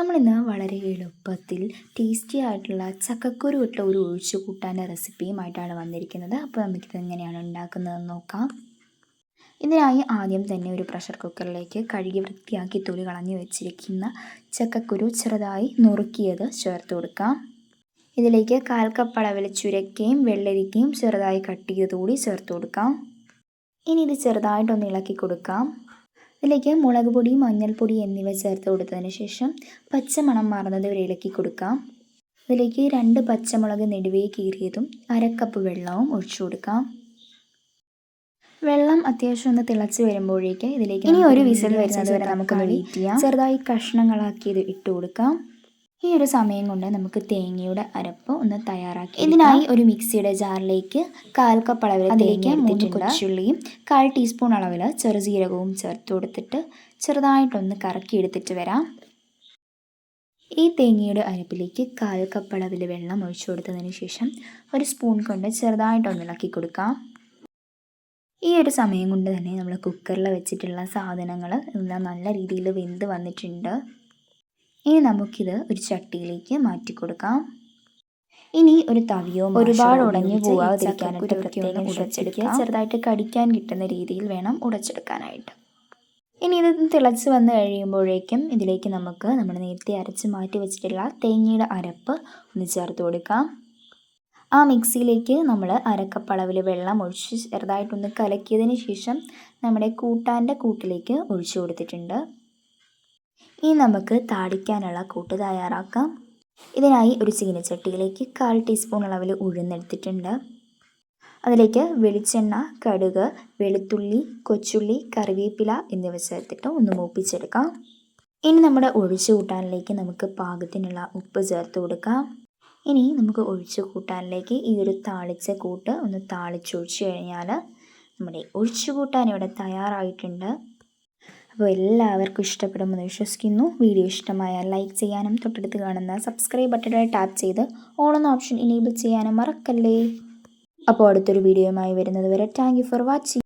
നമ്മളിന്ന് വളരെ എളുപ്പത്തിൽ ടേസ്റ്റി ആയിട്ടുള്ള ചക്കക്കുരു ഇട്ടുള്ള ഒരു ഒഴിച്ചുകൂട്ടാൻ്റെ റെസിപ്പിയുമായിട്ടാണ് വന്നിരിക്കുന്നത്. അപ്പോൾ നമുക്കിത് എങ്ങനെയാണ് ഉണ്ടാക്കുന്നതെന്ന് നോക്കാം. ഇതിനായി ആദ്യം തന്നെ ഒരു പ്രഷർ കുക്കറിലേക്ക് കഴുകി വൃത്തിയാക്കി തൊലി കളഞ്ഞു വെച്ചിരിക്കുന്ന ചക്കക്കുരു ചെറുതായി നുറുക്കിയത് ചേർത്ത് കൊടുക്കാം. ഇതിലേക്ക് 1/4 കപ്പ് അളവിൽ ചുരക്കയും വെള്ളരിക്കയും ചെറുതായി കട്ട് ചെയ്തുകൂടി ചേർത്ത് കൊടുക്കാം. ഇനി ഇത് ചെറുതായിട്ടൊന്ന് ഇളക്കി കൊടുക്കാം. ഇതിലേക്ക് മുളക് പൊടി, മഞ്ഞൾപ്പൊടി എന്നിവ ചേർത്ത് കൊടുത്തതിന് ശേഷം പച്ചമണം മാറുന്നത് വരെ ഇളക്കി കൊടുക്കാം. ഇതിലേക്ക് 2 പച്ചമുളക് നെടുവേ കീറിയതും 1/2 കപ്പ് വെള്ളവും ഒഴിച്ചു കൊടുക്കാം. വെള്ളം അത്യാവശ്യം ഒന്ന് തിളച്ച് വരുമ്പോഴേക്ക് ഇതിലേക്ക് ഇനി ഒരു വിസിൽ വരുന്നത് വരെ നമുക്കൊന്ന് വെയിറ്റ് ചെയ്യാം. ചെറുതായി കഷ്ണങ്ങളാക്കിയത് ഇട്ട് കൊടുക്കാം. ഈ ഒരു സമയം കൊണ്ട് നമുക്ക് തേങ്ങയുടെ അരപ്പ് ഒന്ന് തയ്യാറാക്കി. ഇതിനായി ഒരു മിക്സിയുടെ ജാറിലേക്ക് 1/4 കപ്പ് അളവിൽ അതിലേക്ക് 3 കൊച്ചുള്ളിയും 1/4 ടീസ്പൂൺ അളവിൽ ചെറുജീരകവും ചേർത്ത് കൊടുത്തിട്ട് ചെറുതായിട്ടൊന്ന് കറക്കിയെടുത്തിട്ട് വരാം. ഈ തേങ്ങയുടെ അരപ്പിലേക്ക് 1/4 കപ്പ് അളവിൽ വെള്ളം ഒഴിച്ചു കൊടുത്തതിന് ശേഷം ഒരു സ്പൂൺ കൊണ്ട് ചെറുതായിട്ടൊന്ന് ഇളക്കി കൊടുക്കാം. ഈ ഒരു സമയം കൊണ്ട് തന്നെ നമ്മൾ കുക്കറിൽ വെച്ചിട്ടുള്ള സാധനങ്ങൾ എല്ലാം നല്ല രീതിയിൽ വെന്ത് വന്നിട്ടുണ്ട്. ഇനി നമുക്കിത് ഒരു ചട്ടിയിലേക്ക് മാറ്റി കൊടുക്കാം. ഇനി ഒരു തവിയോ ഒരുപാട് ഉടഞ്ഞു പോകാതിരിക്കാനായിട്ട് പ്രത്യേകം ഉടച്ചെടുക്കുക. ചെറുതായിട്ട് കടിക്കാൻ കിട്ടുന്ന രീതിയിൽ വേണം ഉടച്ചെടുക്കാനായിട്ട്. ഇനി ഇത് തിളച്ച് വന്ന് കഴിയുമ്പോഴേക്കും ഇതിലേക്ക് നമുക്ക് നമ്മൾ നേരത്തെ അരച്ച് മാറ്റി വെച്ചിട്ടുള്ള തേങ്ങയുടെ അരപ്പ് ഒന്ന് ചേർത്ത് കൊടുക്കാം. ആ മിക്സിയിലേക്ക് നമ്മൾ 1/2 കപ്പ് അളവിൽ വെള്ളം ഒഴിച്ച് ചെറുതായിട്ടൊന്ന് കലക്കിയതിന് ശേഷം നമ്മുടെ കൂട്ടാൻ്റെ കൂട്ടിലേക്ക് ഒഴിച്ചു കൊടുത്തിട്ടുണ്ട്. ഇനി നമുക്ക് താളിക്കാനുള്ള കൂട്ട് തയ്യാറാക്കാം. ഇതിനായി ഒരു ചീനച്ചട്ടിയിലേക്ക് 1/4 ടീസ്പൂൺ അളവിൽ ഉഴുന്നെടുത്തിട്ടുണ്ട്. അതിലേക്ക് വെളിച്ചെണ്ണ, കടുക്, വെളുത്തുള്ളി, കൊച്ചുള്ളി, കറിവേപ്പില എന്നിവ ചേർത്തിട്ട് ഒന്ന് മൂപ്പിച്ചെടുക്കാം. ഇനി നമ്മുടെ ഒഴിച്ചു കൂട്ടാനിലേക്ക് നമുക്ക് പാകത്തിനുള്ള ഉപ്പ് ചേർത്ത് കൊടുക്കാം. ഇനി നമുക്ക് ഒഴിച്ചു കൂട്ടാനിലേക്ക് ഈ ഒരു താളിച്ച കൂട്ട് ഒന്ന് താളിച്ചൊഴിച്ച് കഴിഞ്ഞാൽ നമ്മുടെ ഒഴിച്ചു കൂട്ടാൻ ഇവിടെ തയ്യാറായിട്ടുണ്ട്. അപ്പോൾ എല്ലാവർക്കും ഇഷ്ടപ്പെടുമെന്ന് വിശ്വസിക്കുന്നു. വീഡിയോ ഇഷ്ടമായാൽ ലൈക്ക് ചെയ്യാനും തൊട്ടടുത്ത് കാണുന്ന സബ്സ്ക്രൈബ് ബട്ടണിൽ ടാപ്പ് ചെയ്ത് ഓൾ എന്ന ഓപ്ഷൻ ഇനേബിൾ ചെയ്യാനും മറക്കല്ലേ. അപ്പോൾ അടുത്തൊരു വീഡിയോയുമായി വരുന്നത് വരെ താങ്ക് യു ഫോർ വാച്ചിങ്.